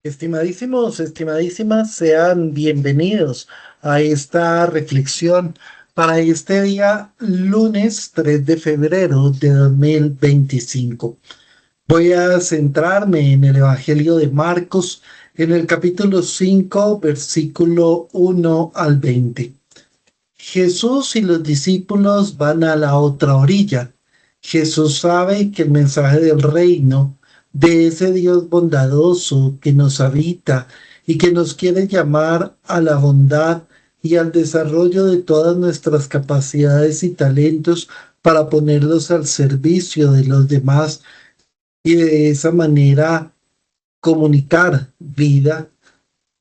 Estimadísimos, estimadísimas, sean bienvenidos a esta reflexión para este día, lunes 3 de febrero de 2025. Voy a centrarme en el Evangelio de Marcos, en el capítulo 5, versículo 1 al 20. Jesús y los discípulos van a la otra orilla. Jesús sabe que el mensaje del reino, de ese Dios bondadoso que nos habita y que nos quiere llamar a la bondad y al desarrollo de todas nuestras capacidades y talentos para ponerlos al servicio de los demás y de esa manera comunicar vida,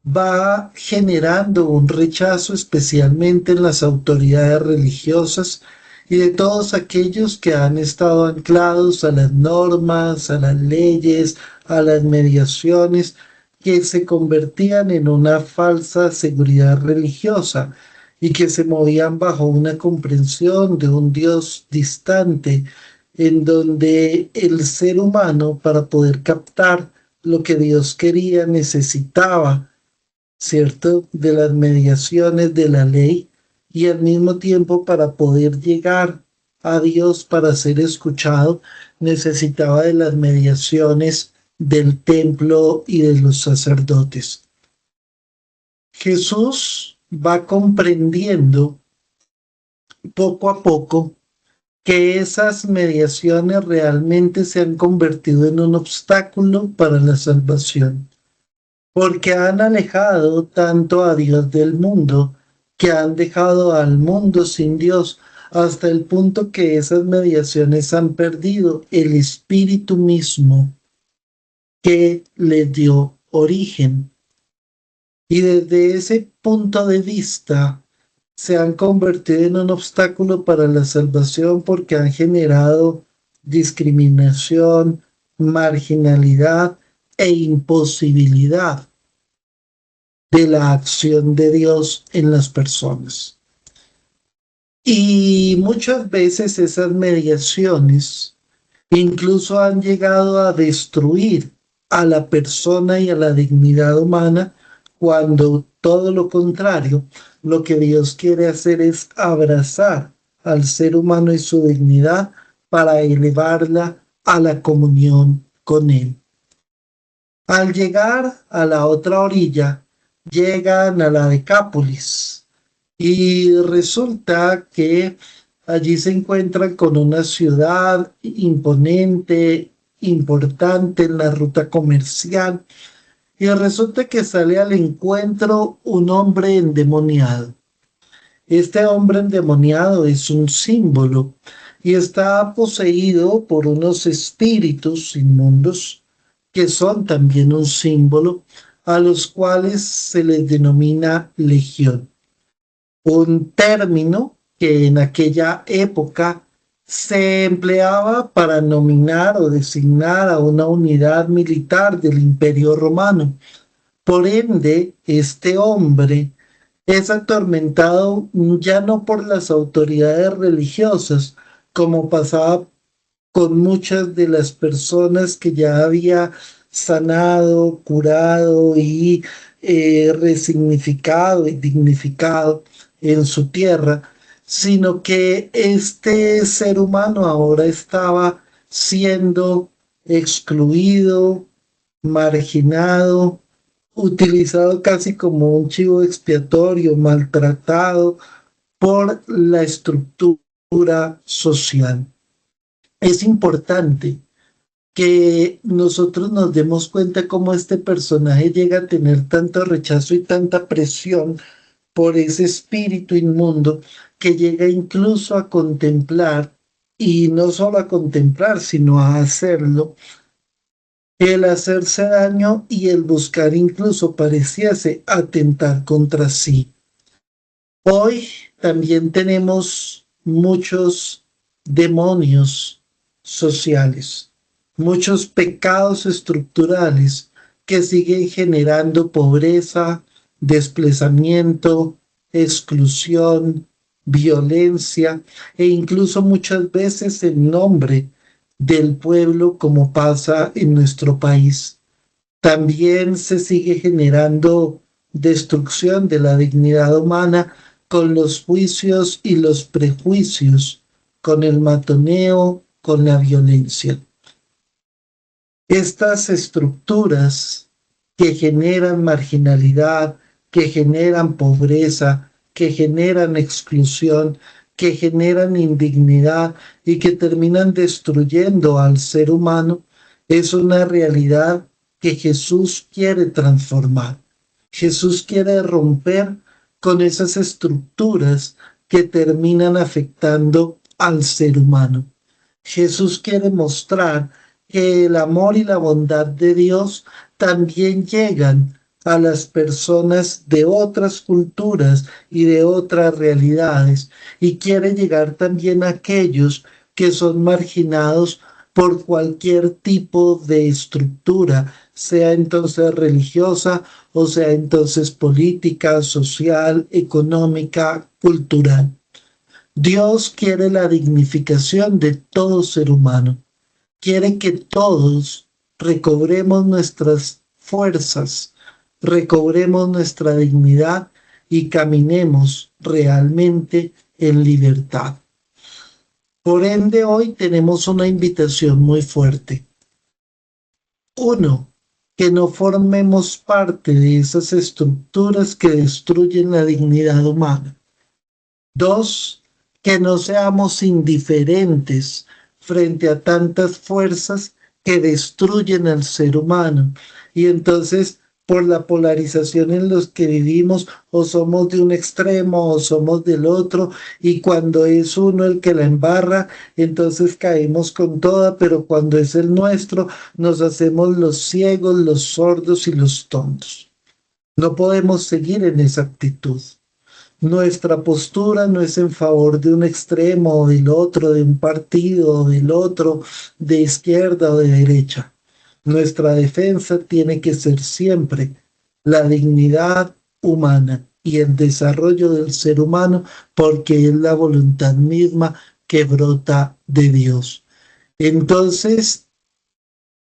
va generando un rechazo especialmente en las autoridades religiosas y de todos aquellos que han estado anclados a las normas, a las leyes, a las mediaciones, que se convertían en una falsa seguridad religiosa y que se movían bajo una comprensión de un Dios distante, en donde el ser humano, para poder captar lo que Dios quería, necesitaba, ¿cierto?, de las mediaciones de la ley, y al mismo tiempo, para poder llegar a Dios, para ser escuchado, necesitaba de las mediaciones del templo y de los sacerdotes. Jesús va comprendiendo poco a poco que esas mediaciones realmente se han convertido en un obstáculo para la salvación, porque han alejado tanto a Dios del mundo, que han dejado al mundo sin Dios, hasta el punto que esas mediaciones han perdido el espíritu mismo que les dio origen. Y desde ese punto de vista se han convertido en un obstáculo para la salvación, porque han generado discriminación, marginalidad e imposibilidad de la acción de Dios en las personas. Y muchas veces esas mediaciones incluso han llegado a destruir a la persona y a la dignidad humana, cuando todo lo contrario, lo que Dios quiere hacer es abrazar al ser humano y su dignidad para elevarla a la comunión con Él. Al llegar a la otra orilla, llegan a la Decápolis y resulta que allí se encuentran con una ciudad imponente, importante en la ruta comercial, y resulta que sale al encuentro un hombre endemoniado. Este hombre endemoniado es un símbolo y está poseído por unos espíritus inmundos que son también un símbolo, a los cuales se les denomina legión, un término que en aquella época se empleaba para nominar o designar a una unidad militar del Imperio Romano. Por ende, este hombre es atormentado ya no por las autoridades religiosas, como pasaba con muchas de las personas que ya había sanado, curado y resignificado y dignificado en su tierra, sino que este ser humano ahora estaba siendo excluido, marginado, utilizado casi como un chivo expiatorio, maltratado por la estructura social. Es importante que nosotros nos demos cuenta cómo este personaje llega a tener tanto rechazo y tanta presión por ese espíritu inmundo, que llega incluso a contemplar, y no solo a contemplar, sino a hacerlo, el hacerse daño y el buscar, incluso pareciese atentar contra sí. Hoy también tenemos muchos demonios sociales, muchos pecados estructurales que siguen generando pobreza, desplazamiento, exclusión, violencia, e incluso muchas veces en nombre del pueblo, como pasa en nuestro país. También se sigue generando destrucción de la dignidad humana con los juicios y los prejuicios, con el matoneo, con la violencia. Estas estructuras que generan marginalidad, que generan pobreza, que generan exclusión, que generan indignidad y que terminan destruyendo al ser humano, es una realidad que Jesús quiere transformar. Jesús quiere romper con esas estructuras que terminan afectando al ser humano. Jesús quiere mostrar que el amor y la bondad de Dios también llegan a las personas de otras culturas y de otras realidades, y quiere llegar también a aquellos que son marginados por cualquier tipo de estructura, sea entonces religiosa o sea entonces política, social, económica, cultural. Dios quiere la dignificación de todo ser humano, quiere que todos recobremos nuestras fuerzas, recobremos nuestra dignidad y caminemos realmente en libertad. Por ende, hoy tenemos una invitación muy fuerte. Uno, que no formemos parte de esas estructuras que destruyen la dignidad humana. Dos, que no seamos indiferentes frente a tantas fuerzas que destruyen al ser humano. Y entonces, por la polarización en los que vivimos, o somos de un extremo o somos del otro, y cuando es uno el que la embarra, entonces caemos con toda, pero cuando es el nuestro, nos hacemos los ciegos, los sordos y los tontos. No podemos seguir en esa actitud. Nuestra postura no es en favor de un extremo o del otro, de un partido o del otro, de izquierda o de derecha. Nuestra defensa tiene que ser siempre la dignidad humana y el desarrollo del ser humano, porque es la voluntad misma que brota de Dios. Entonces,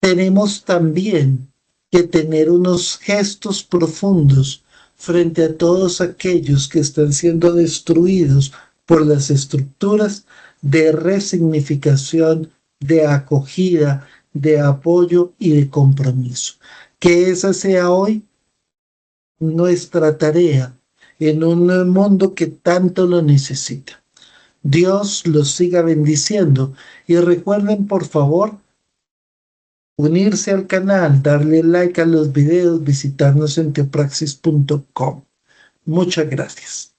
tenemos también que tener unos gestos profundos frente a todos aquellos que están siendo destruidos por las estructuras de resignificación, de acogida, de apoyo y de compromiso. Que esa sea hoy nuestra tarea en un mundo que tanto lo necesita. Dios los siga bendiciendo y recuerden por favor unirse al canal, darle like a los videos, visitarnos en teopraxis.com. Muchas gracias.